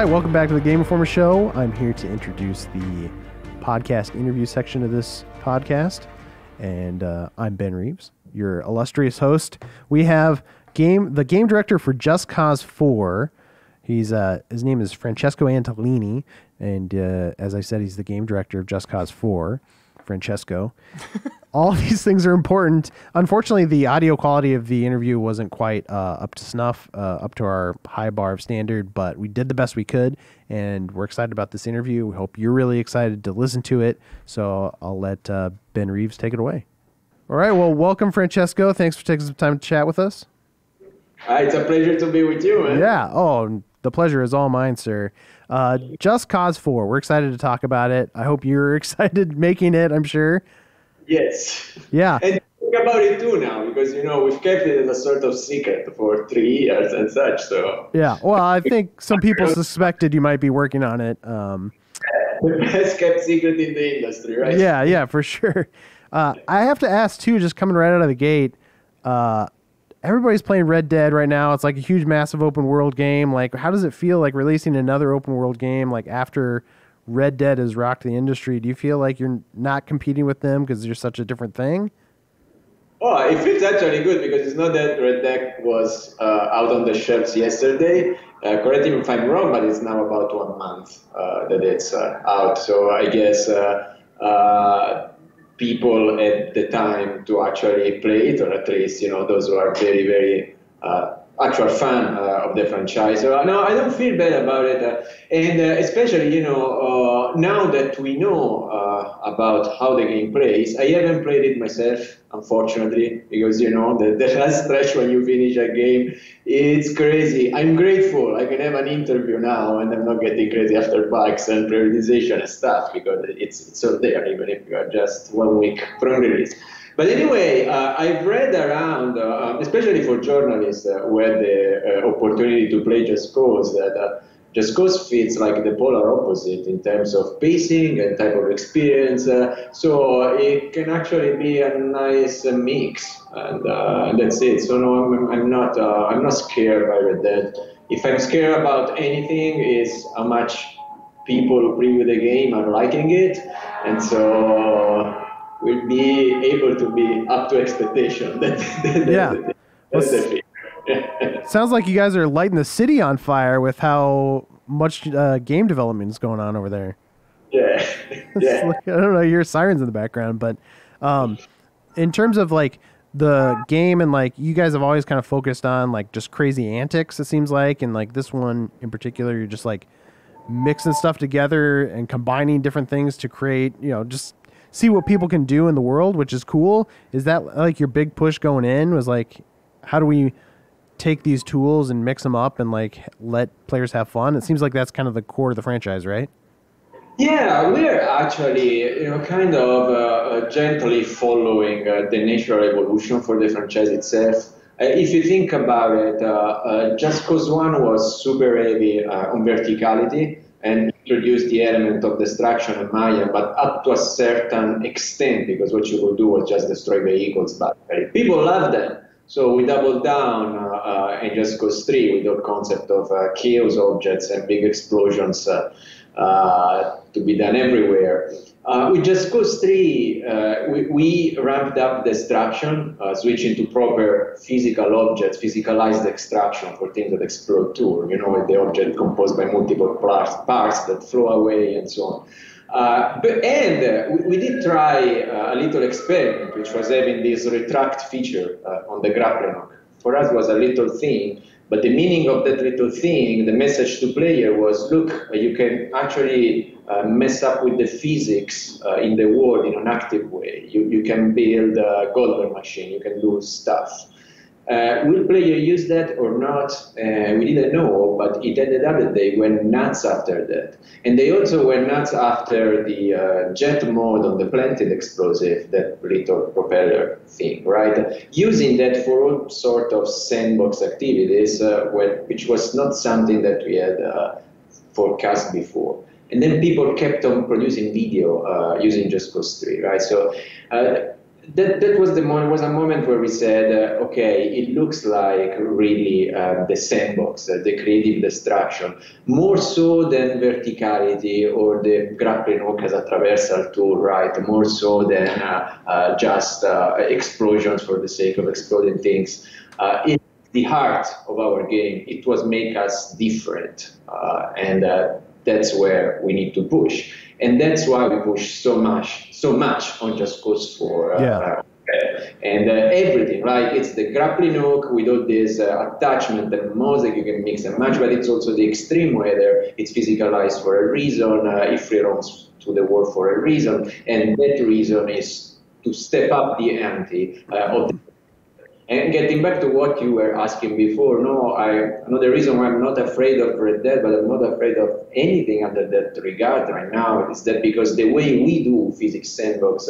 right, welcome back to the Game Informer Show. I'm here to introduce the podcast interview section of this podcast, and I'm Ben Reeves, your illustrious host. We have the game director for Just Cause 4. His name is Francesco Antolini, and as I said, he's the game director of Just Cause 4. Francesco. All these things are important. Unfortunately, the audio quality of the interview wasn't quite up to snuff, up to our high bar of standard, but we did the best we could, and we're excited about this interview. We hope you're really excited to listen to it, so I'll let Ben Reeves take it away. All right, well, welcome, Francesco. Thanks for taking some time to chat with us. It's a pleasure to be with you, man. Yeah, the pleasure is all mine, sir. Just Cause 4, we're excited to talk about it. I hope you're excited making it, I'm sure. Yes. Yeah. And think about it too now, because, we've kept it as a sort of secret for 3 years and such, so. Yeah, well, I think some people suspected you might be working on it. The best kept secret in the industry, right? Yeah, for sure. I have to ask, too, just coming right out of the gate, everybody's playing Red Dead right now. It's like a huge, massive open world game. Like, how does it feel like releasing another open world game like after Red Dead has rocked the industry? Do you feel like you're not competing with them because you're such a different thing? Oh, it feels actually good because it's not that Red Dead was out on the shelves yesterday. Correct me if I'm wrong, but it's now about 1 month that it's out. So I guess people had the time to actually play it, or at least, those who are very, very actual fan of the franchise. So, no, I don't feel bad about it. And especially, now that we know about how the game plays, I haven't played it myself, unfortunately, because, the last stretch when you finish a game, it's crazy. I'm grateful I can have an interview now and I'm not getting crazy after bugs and prioritization and stuff, because it's all there, even if you are just 1 week from release. But anyway, I've read around, especially for journalists who had the opportunity to play Just Cause, that Just Cause fits like the polar opposite in terms of pacing and type of experience. So it can actually be a nice mix, and that's it. So no, I'm not scared by Red Dead. If I'm scared about anything, is how much people who preview the game are liking it, and so we'll be able to be up to expectation. That's the thing. Sounds like you guys are lighting the city on fire with how much game development is going on over there. Yeah. I don't know, you hear sirens in the background, but in terms of like the game, and like you guys have always kind of focused on like just crazy antics, it seems like, and like this one in particular, you're just like mixing stuff together and combining different things to create, just see what people can do in the world, which is cool. Is that like your big push going in, was like, how do we take these tools and mix them up and like let players have fun? It seems like that's kind of the core of the franchise, right? Yeah, we're actually, kind of gently following the natural evolution for the franchise itself. If you think about it, Just Cause 1 was super heavy on verticality and introduced the element of destruction and Maya, but up to a certain extent, because what you could do was just destroy vehicles. But people loved them. So we doubled down in Just Cause 3 with the concept of chaos objects and big explosions to be done everywhere. With Just Cause 3, we ramped up destruction, switching to proper physical objects, physicalized extraction for things that explode too, with the object composed by multiple parts that flow away and so on. We did try a little experiment, which was having this retract feature on the grappling hook. For us, it was a little thing, but the meaning of that little thing, the message to player was, look, you can actually mess up with the physics in the world in an active way. You can build a Goldberg machine, you can do stuff. Will player use that or not? We didn't know, but it ended up that they went nuts after that. And they also went nuts after the jet mode on the planted explosive, that little propeller thing, right? Using that for all sort of sandbox activities, which was not something that we had forecast before. And then people kept on producing video using Just Cause 3, right? So that was the moment, was a moment where we said, okay, it looks like really the sandbox, the creative destruction, more so than verticality or the grappling hook as a traversal tool, right? More so than just explosions for the sake of exploding things. It's the heart of our game. It was make us different, and that's where we need to push. And that's why we push so much on Just Cause 4. And everything, right? It's the grappling hook with all this attachment and mosaic you can mix and match, but it's also the extreme weather. It's physicalized for a reason. It free roams to the world for a reason. And that reason is to step up the ante of the. And getting back to what you were asking before, the reason why I'm not afraid of Red Dead, but I'm not afraid of anything under that regard right now, is that because the way we do physics sandbox,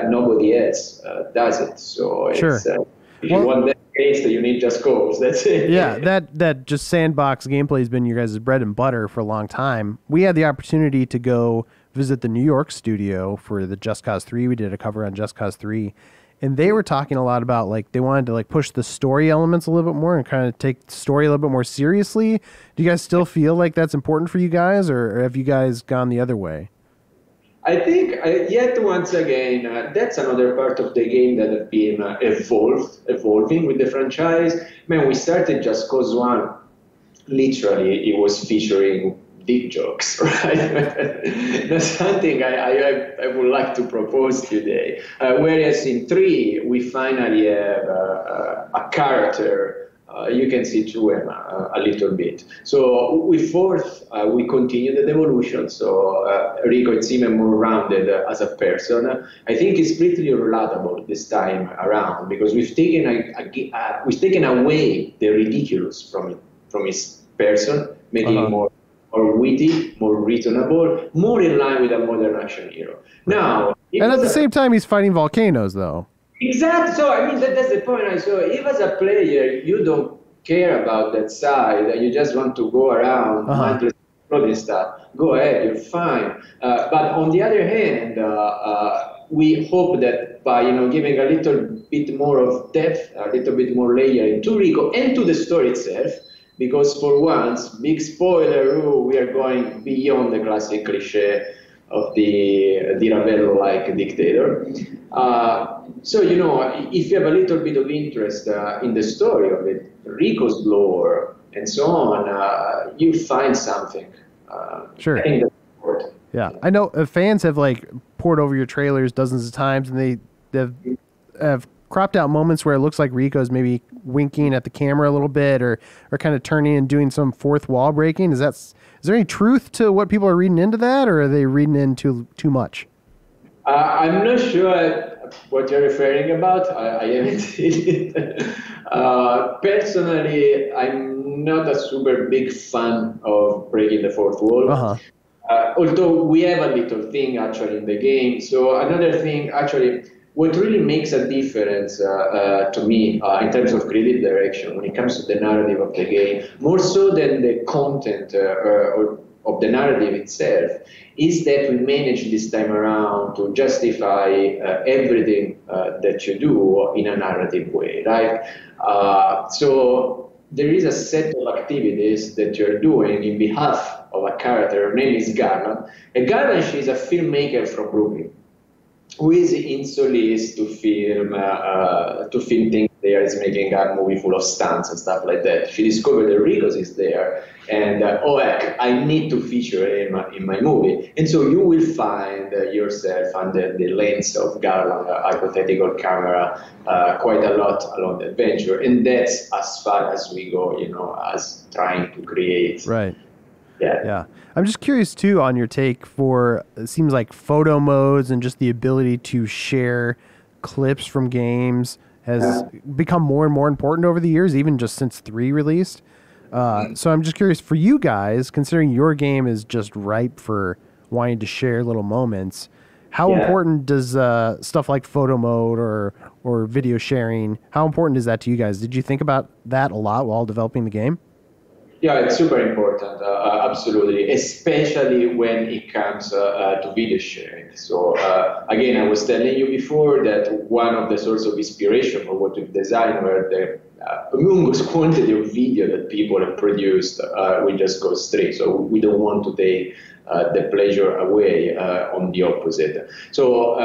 nobody else does it. So sure. If you want that taste, you need Just Cause. That's it. Yeah, that just sandbox gameplay has been your guys' bread and butter for a long time. We had the opportunity to go visit the New York studio for the Just Cause 3. We did a cover on Just Cause 3. And they were talking a lot about, like, they wanted to, like, push the story elements a little bit more and kind of take the story a little bit more seriously. Do you guys still feel like that's important for you guys, or have you guys gone the other way? I think, yet once again, that's another part of the game that has been evolving with the franchise. Man, we started Just Cause 1, literally, it was featuring dick jokes, right? That's something I would like to propose today. Whereas in 3, we finally have a character. You can see through him a little bit. So with 4th, we continue the evolution. So Rico is even more rounded as a person. I think he's pretty relatable this time around because we've taken away the ridiculous from his person, making him more witty, more reasonable, more in line with a modern action hero. Now, and at the same time, he's fighting volcanoes, though. Exactly. So I mean, that's the point. So if as a player you don't care about that side, you just want to go around mindlessly exploding stuff, go ahead, you're fine. But on the other hand, we hope that by giving a little bit more of depth, a little bit more layer into Rico and to the story itself. Because for once, big spoiler, we are going beyond the classic cliche of the Ravello-like dictator. So, if you have a little bit of interest in the story of it, Rico's lore, and so on, you find something. Sure. I think that's important. Yeah, I know fans have poured over your trailers dozens of times, and they have cropped out moments where it looks like Rico's maybe winking at the camera a little bit, or kind of turning and doing some fourth wall breaking. Is there any truth to what people are reading into that, or are they reading into too much? I'm not sure what you're referring about. I haven't seen it. Personally, I'm not a super big fan of breaking the fourth wall. Although we have a little thing actually in the game. So another thing, actually, what really makes a difference to me in terms of creative direction when it comes to the narrative of the game, more so than the content of the narrative itself, is that we manage this time around to justify everything that you do in a narrative way, right? So there is a set of activities that you're doing in behalf of a character. Her name is Garland. And Garland, she's a filmmaker from Brooklyn, who is in Solis to film things there. Is making a movie full of stunts and stuff like that. She discovered that Ricos is there, and heck, I need to feature him in my movie. And so you will find yourself under the lens of Garland, a hypothetical camera, quite a lot along the adventure. And that's as far as we go, as trying to create. Right. Yeah. I'm just curious, too, on your take for, it seems like photo modes and just the ability to share clips from games has become more and more important over the years, even just since 3 released. So I'm just curious, for you guys, considering your game is just ripe for wanting to share little moments, how important does stuff like photo mode or video sharing, how important is that to you guys? Did you think about that a lot while developing the game? Yeah, it's super important, absolutely, especially when it comes to video sharing. So again, I was telling you before that one of the sources of inspiration for what we've designed were the humongous quantity of video that people have produced with Just Cause 3. So we don't want to take the pleasure away, on the opposite. So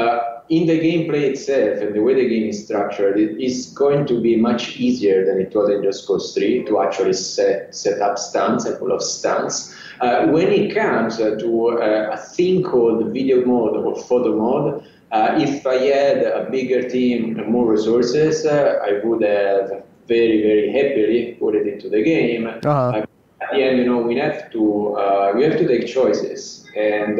in the gameplay itself and the way the game is structured, it is going to be much easier than it was in Just Cause 3 to actually set up stunts and pull off stunts. When it comes to a thing called video mode or photo mode, if I had a bigger team and more resources, I would have very, very happily put it into the game. Uh-huh. At the end, we have to take choices, and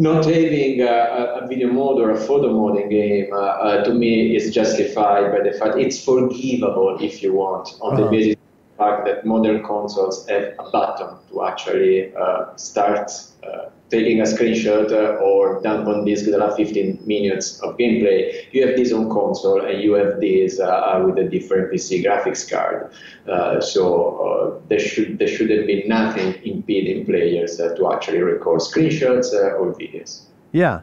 not having a video mode or a photo mode in game, to me, is justified by the fact it's forgivable, if you want, on the basis of the fact that modern consoles have a button to actually start taking a screenshot or dump on disk the last 15 minutes of gameplay. You have this on console, and you have this with a different PC graphics card. So there shouldn't be nothing impeding players to actually record screenshots or videos. Yeah,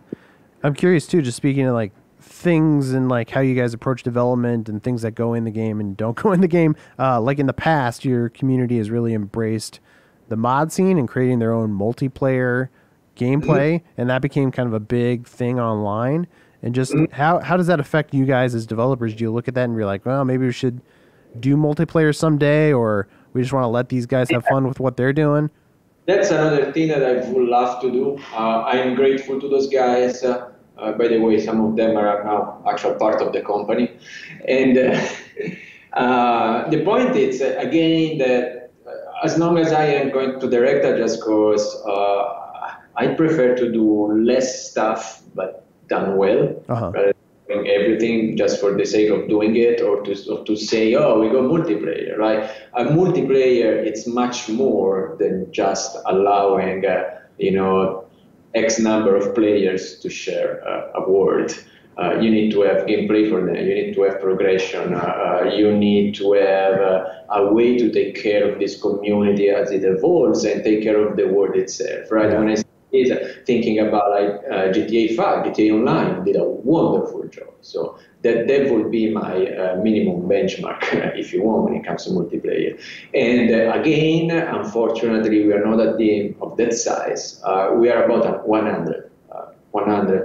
I'm curious too. Just speaking of like things and like how you guys approach development and things that go in the game and don't go in the game. Like in the past, your community has really embraced the mod scene and creating their own multiplayer gameplay, and that became kind of a big thing online. And just how does that affect you guys as developers? Do you look at that and be like, well, maybe we should do multiplayer someday, or we just want to let these guys have fun with what they're doing? That's another thing that I would love to do. I'm grateful to those guys. By the way, some of them are now actual part of the company. And the point is, again, that as long as I am going to direct a Just Cause, I prefer to do less stuff, but done well, rather than doing everything just for the sake of doing it, or to say, oh, we got multiplayer, right? A multiplayer, it's much more than just allowing, X number of players to share a world. You need to have gameplay for them. You need to have progression. You need to have a way to take care of this community as it evolves and take care of the world itself, right? Yeah. When I thinking about like GTA 5, GTA Online did a wonderful job. So that would be my minimum benchmark, if you want, when it comes to multiplayer. And again, unfortunately, we are not a team of that size. We are about 100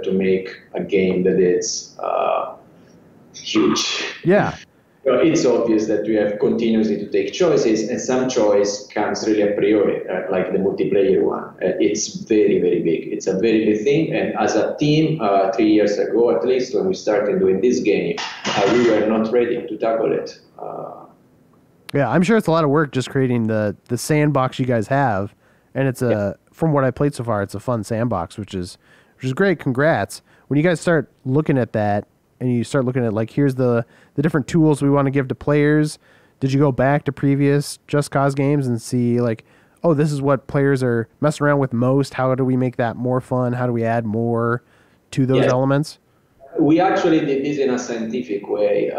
to make a game that is huge. Yeah. So it's obvious that we have continuously to take choices, and some choice comes really a priori, like the multiplayer one. It's very, very big. It's a very big thing, and as a team, 3 years ago at least, when we started doing this game, we were not ready to tackle it. Yeah, I'm sure it's a lot of work just creating the sandbox you guys have, and it's from what I played so far, it's a fun sandbox, which is great. Congrats. When you guys start looking at that, and you start looking at like, here's the different tools we want to give to players, did you go back to previous Just Cause games and see like, oh, this is what players are messing around with most, how do we make that more fun, how do we add more to those elements? We actually did this in a scientific way.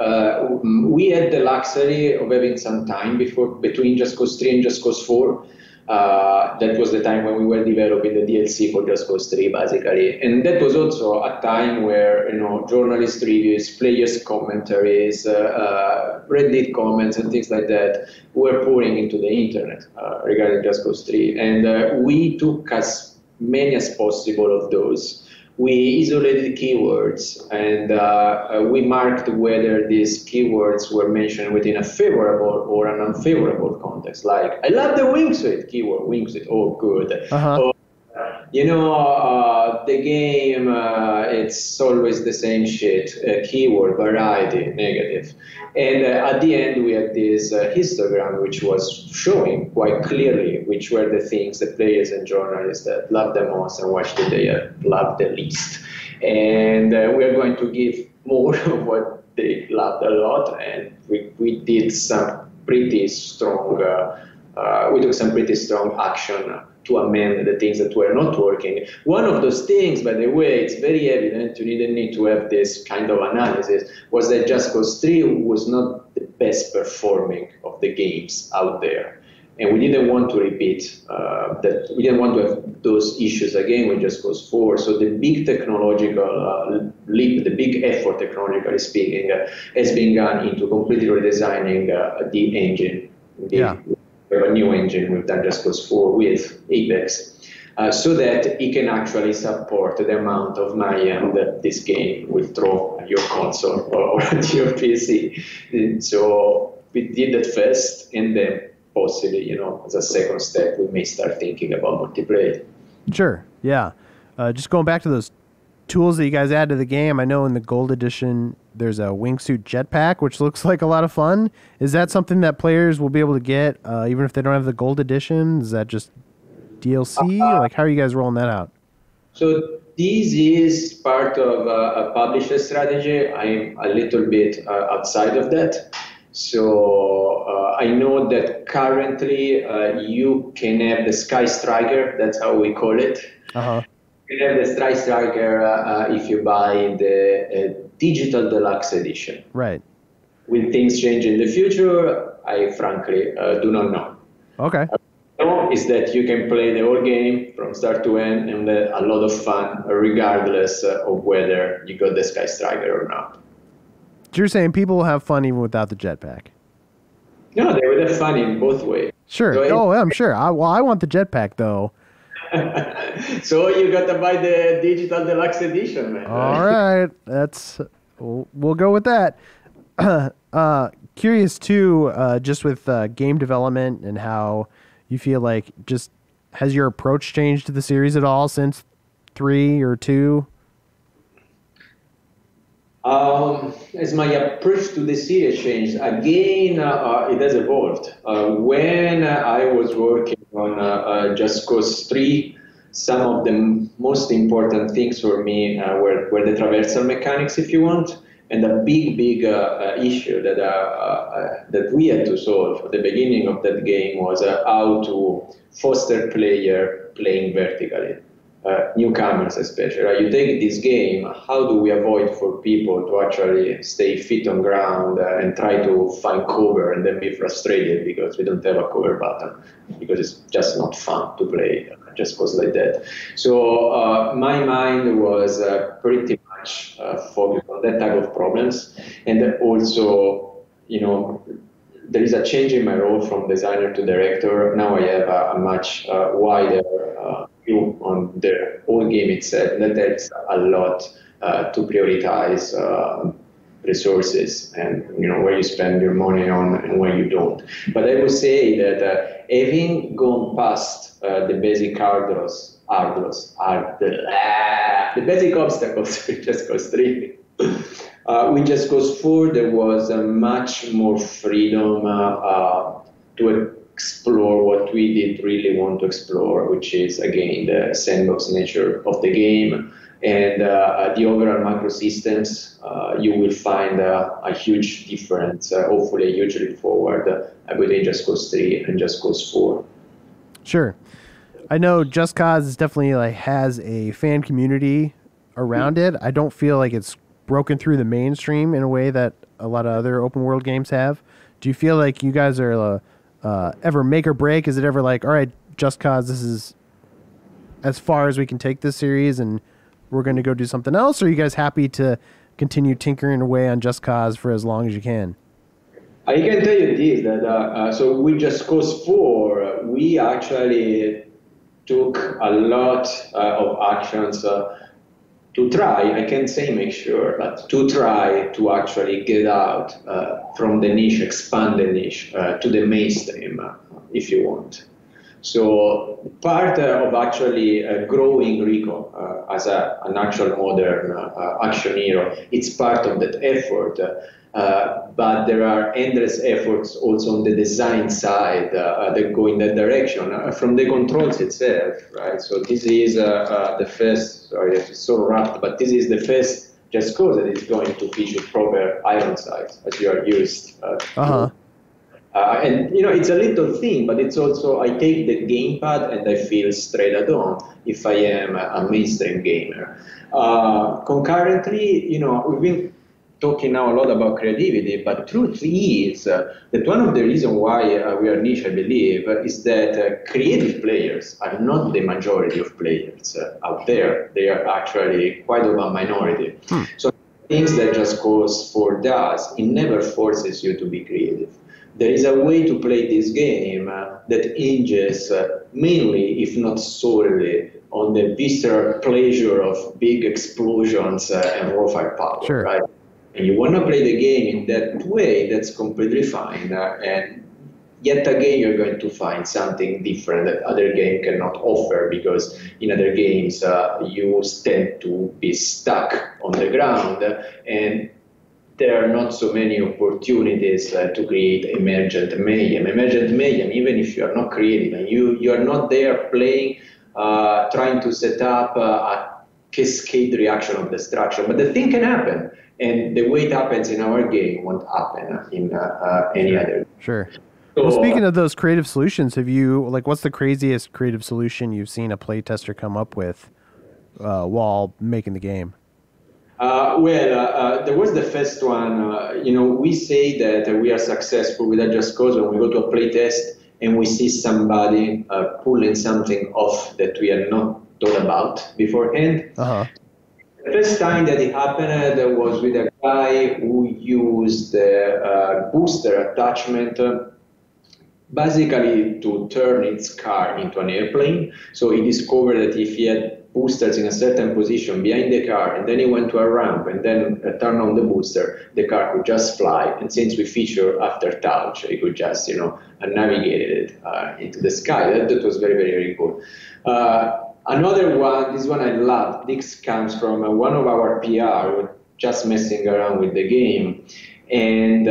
We had the luxury of having some time between Just Cause 3 and Just Cause 4. That was the time when we were developing the DLC for Just Cause 3, basically. And that was also a time where, journalist reviews, players' commentaries, Reddit comments, and things like that were pouring into the internet regarding Just Cause 3. And we took as many as possible of those. We isolated keywords, and we marked whether these keywords were mentioned within a favorable or an unfavorable context. Like, I love the wingsuit keyword, wingsuit, oh, good. Or, the game, it's always the same shit, keyword, variety, negative. And at the end, we had this histogram, which was showing quite clearly which were the things that players and journalists that loved the most and which did they loved the least. And we are going to give more of what they loved a lot, and we did some pretty strong, we took some pretty strong action to amend the things that were not working. One of those things, by the way, it's very evident, you didn't need to have this kind of analysis, was that Just Cause 3 was not the best performing of the games out there. And we didn't want to repeat that. We didn't want to have those issues again with Just Cause 4. So the big technological leap, the big effort, technologically speaking, has been gone into completely redesigning the engine. We have a new engine. We've done Just Cause 4 with Apex. So that it can actually support the amount of mayhem that this game will throw at your console or at your PC. And so we did that first, and then possibly, as a second step, we may start thinking about multiplayer. Sure, yeah. Just going back to those tools that you guys add to the game, I know in the Gold Edition there's a wingsuit jetpack, which looks like a lot of fun. Is that something that players will be able to get even if they don't have the Gold Edition? Is that just DLC? Like, how are you guys rolling that out? So this is part of a publisher strategy. I'm a little bit outside of that. So I know that currently you can have the Sky Striker, that's how we call it. Uh-huh. You can have the Sky Striker if you buy the Digital Deluxe Edition. Right. Will things change in the future? I frankly do not know. Okay. Is that you can play the whole game from start to end and a lot of fun regardless of whether you got the Sky Striker or not. So you're saying people will have fun even without the jetpack? No, they would have fun in both ways. Sure. So I'm sure. I want the jetpack though. So you got to buy the Digital Deluxe Edition, man. All right. We'll go with that. Curious too, just with game development and how you feel like, just has your approach changed to the series at all since 3 or 2? As my approach to the series changed, again, it has evolved. When I was working on Just Cause 3, some of the most important things for me were the traversal mechanics, if you want. And a big issue that we had to solve at the beginning of that game was how to foster player playing vertically. Newcomers especially. Right? You take this game, how do we avoid for people to actually stay feet on ground and try to find cover and then be frustrated because we don't have a cover button, because it's just not fun to play Just Cause like that. So my mind was pretty much focused on that type of problems. And also, there is a change in my role from designer to director. Now I have a much wider view on the whole game itself. That helps a lot to prioritize resources and where you spend your money on and where you don't. But I would say that having gone past the basic the basic obstacles with Just Cause 3. With Just Cause 4, there was much more freedom to explore what we did really want to explore, which is, again, the sandbox nature of the game and the overall macro systems. You will find a huge difference, hopefully a huge leap forward between Just Cause 3 and Just Cause 4. Sure. I know Just Cause is definitely has a fan community around it. I don't feel like it's broken through the mainstream in a way that a lot of other open world games have. Do you feel like you guys are ever make or break? Is it ever like, all right, Just Cause, this is as far as we can take this series and we're going to go do something else? Or are you guys happy to continue tinkering away on Just Cause for as long as you can? I can tell you this, that so with Just Cause 4, we actually took a lot of actions to try, I can't say make sure, but to try to actually get out from the niche, expand the niche to the mainstream, if you want. So part of actually growing Rico as an actual modern action hero, it's part of that effort. But there are endless efforts also on the design side that go in that direction from the controls itself, right? So this is the first, sorry, it's so wrapped, but this is the first Just Cause that is going to feature proper iron sights as you are used to. And it's a little thing, but it's also, I take the gamepad and I feel straight at home if I am a mainstream gamer. Concurrently, we've been talking now a lot about creativity, but truth is that one of the reasons why we are niche, I believe, is that creative players are not the majority of players out there. They are actually quite of a minority. So things that just goes for DAS, it never forces you to be creative. There is a way to play this game that hinges mainly, if not solely, on the visceral pleasure of big explosions and raw firepower, sure. right? And you want to play the game in that way, that's completely fine. And yet again, you're going to find something different that other games cannot offer, because in other games, you tend to be stuck on the ground, and there are not so many opportunities to create emergent mayhem. Emergent mayhem, even if you are not creative and you are not there playing, trying to set up a cascade reaction of destruction. But the thing can happen, and the way it happens in our game won't happen in any other. Sure. So, well, speaking of those creative solutions, what's the craziest creative solution you've seen a playtester come up with while making the game? There was the first one. We say that we are successful with Just Cause when we go to a playtest and we see somebody pulling something off that we had not thought about beforehand. Uh-huh. The first time that it happened was with a guy who used the booster attachment basically to turn its car into an airplane. So he discovered that if he had boosters in a certain position behind the car, and then he went to a ramp and then turned on the booster, the car could just fly. And since we feature after touch, it could just, navigate it into the sky. That was very, very, very cool. Another one, this one I love. This comes from one of our PR, just messing around with the game. And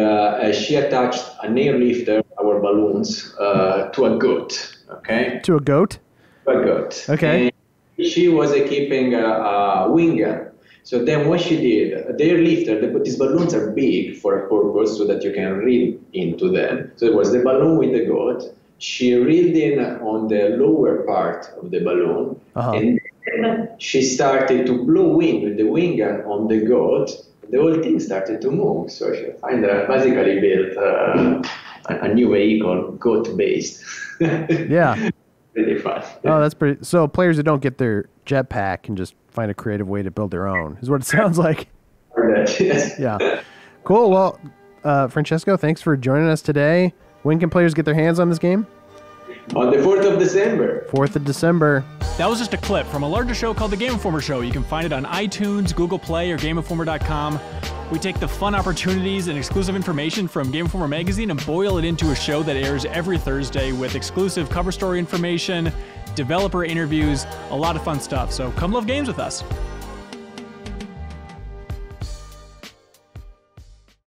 she attached an airlifter, our balloons, to a goat. Okay. To a goat? To a goat. Okay. And she was equipping a wing gun. So then what she did, the airlifter, these balloons are big for a purpose so that you can reel into them. So it was the balloon with the goat. She reeled in on the lower part of the balloon, and then she started to blow wind with the wing gun on the goat. The whole thing started to move. So she basically built a new vehicle, goat-based. Yeah. Really fun. Oh, that's pretty. So players that don't get their jetpack can just find a creative way to build their own, is what it sounds like. Yes. Yeah. Cool. Well, Francesco, thanks for joining us today. When can players get their hands on this game? On the 4th of December. 4th of December. That was just a clip from a larger show called The Game Informer Show. You can find it on iTunes, Google Play, or GameInformer.com. We take the fun opportunities and exclusive information from Game Informer magazine and boil it into a show that airs every Thursday with exclusive cover story information, developer interviews, a lot of fun stuff. So come love games with us.